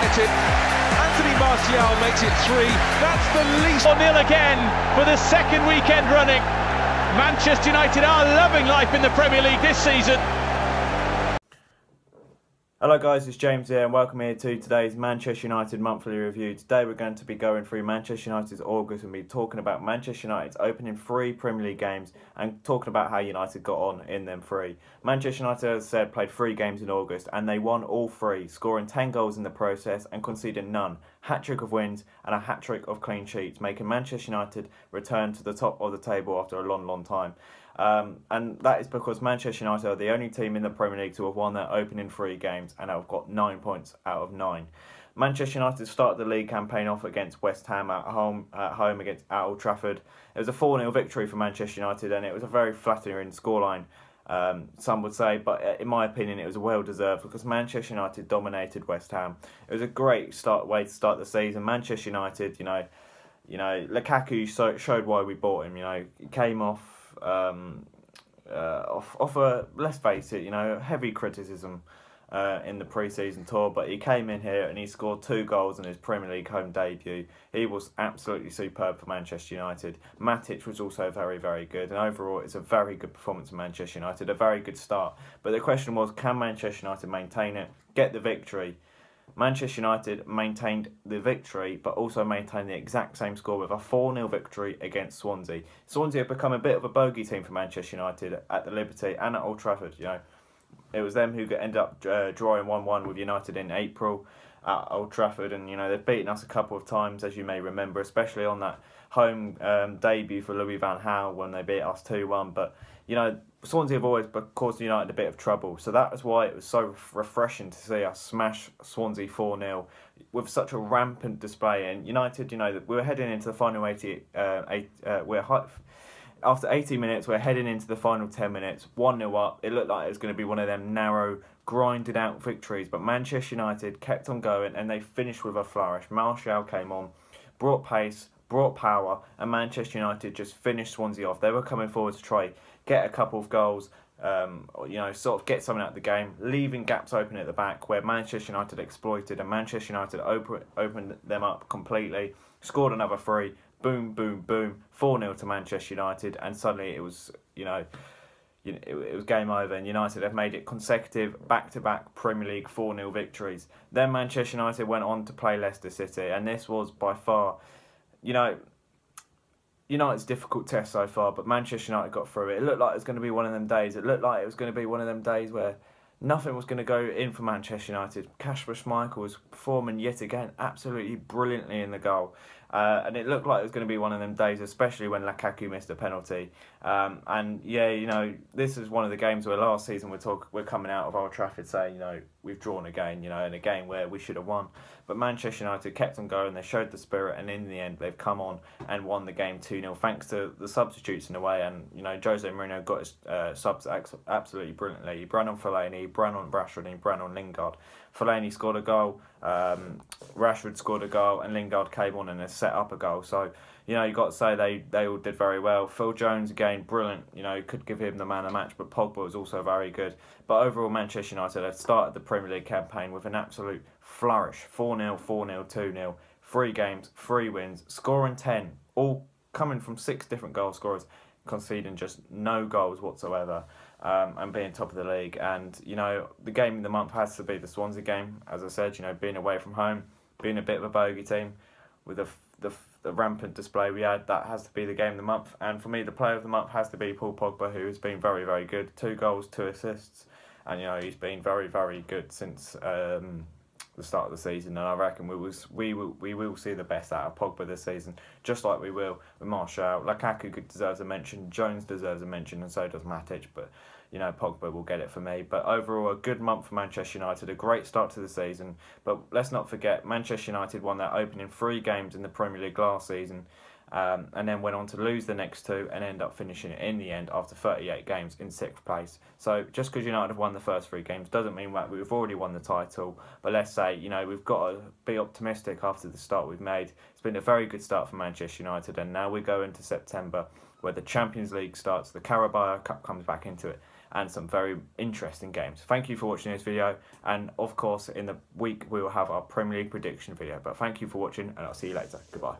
United. Anthony Martial makes it 3. That's the least. 4-0 again for the second weekend running. Manchester United are loving life in the Premier League this season. Hello guys, it's James here and welcome here to today's Manchester United monthly review. Today we're going to be going through Manchester United's August and be talking about Manchester United's opening 3 Premier League games and talking about how United got on in them 3. Manchester United, as I said, played 3 games in August and they won all 3, scoring 10 goals in the process and conceding none. Hat-trick of wins and a hat-trick of clean sheets, making Manchester United return to the top of the table after a long time. And that is because Manchester United are the only team in the Premier League to have won their opening 3 games and have got 9 points out of 9. Manchester United started the league campaign off against West Ham at home against Old Trafford. It was a 4-0 victory for Manchester United and it was a very flattering scoreline, some would say, but in my opinion it was well deserved because Manchester United dominated West Ham. It was a great way to start the season. Manchester United, you know, Lukaku showed why we bought him. You know, he came off a, let's face it, you know, heavy criticism in the pre-season tour, but he came in here and he scored 2 goals in his Premier League home debut. He was absolutely superb for Manchester United. Matic was also very good, and overall it's a very good performance for Manchester United, a very good start. But the question was, can Manchester United maintain it, get the victory? Manchester United maintained the victory, but also maintained the exact same score with a 4-0 victory against Swansea. Swansea have become a bit of a bogey team for Manchester United at the Liberty and at Old Trafford. You know, it was them who ended up drawing 1-1 with United in April at Old Trafford, and you know they've beaten us a couple of times, as you may remember, especially on that home debut for Louis van Gaal when they beat us 2-1. But you know, Swansea have always caused United a bit of trouble, so that is why it was so refreshing to see us smash Swansea 4-0 with such a rampant display. And United, you know, we're heading into the final after 80 minutes, we're heading into the final 10 minutes, 1-0 up. It looked like it was going to be one of them narrow, grinded out victories, but Manchester United kept on going and they finished with a flourish. Martial came on, brought pace, brought power, and Manchester United just finished Swansea off. They were coming forward to try get a couple of goals, you know, sort of get something out of the game, leaving gaps open at the back where Manchester United exploited, and Manchester United opened them up completely, scored another 3, boom, 4-0 to Manchester United, and suddenly it was, it was game over, and United have made it consecutive back-to-back Premier League 4-0 victories. Then Manchester United went on to play Leicester City, and this was by far, you know, United's difficult test so far, but Manchester United got through it. It looked like it was going to be one of them days. It looked like it was going to be one of them days where nothing was going to go in for Manchester United. Kasper Schmeichel was performing yet again absolutely brilliantly in the goal. And it looked like it was going to be one of them days, especially when Lukaku missed a penalty. And yeah, you know, this is one of the games where last season we're coming out of Old Trafford saying, you know, we've drawn again, you know, in a game where we should have won. But Manchester United kept on going, they showed the spirit, and in the end they've come on and won the game 2-0 thanks to the substitutes in a way. And, you know, Jose Mourinho got his subs absolutely brilliantly. He brought on Fellaini, he brought on Rashford, and he brought on Lingard. Fellaini scored a goal, Rashford scored a goal, and Lingard came on and has set up a goal. So, you know, you've got to say they all did very well. Phil Jones, again, brilliant. You know, could give him the man of the match, but Pogba was also very good. But overall, Manchester United have started the Premier League campaign with an absolute flourish. 4-0, 4-0, 2-0, 3 games, 3 wins, scoring 10, all coming from 6 different goal scorers, conceding just no goals whatsoever, and being top of the league. And, you know, the game of the month has to be the Swansea game. As I said, you know, being away from home, being a bit of a bogey team, with the rampant display we had, that has to be the game of the month. And for me, the player of the month has to be Paul Pogba, who has been very good. 2 goals, 2 assists, and, you know, he's been very good since the start of the season, and I reckon we will see the best out of Pogba this season, just like we will with Martial. Lukaku deserves a mention, Jones deserves a mention, and so does Matic, but, you know, Pogba will get it for me. But overall, a good month for Manchester United, a great start to the season. But let's not forget, Manchester United won their opening 3 games in the Premier League last season, and then went on to lose the next 2 and end up finishing in the end after 38 games in 6th place. So just because United have won the first 3 games doesn't mean that we've already won the title. But let's say, you know, we've got to be optimistic after the start we've made. It's been a very good start for Manchester United, and now we go into September where the Champions League starts, the Carabao Cup comes back into it, and some very interesting games. Thank you for watching this video, and of course in the week we will have our Premier League prediction video. But thank you for watching, and I'll see you later. Goodbye.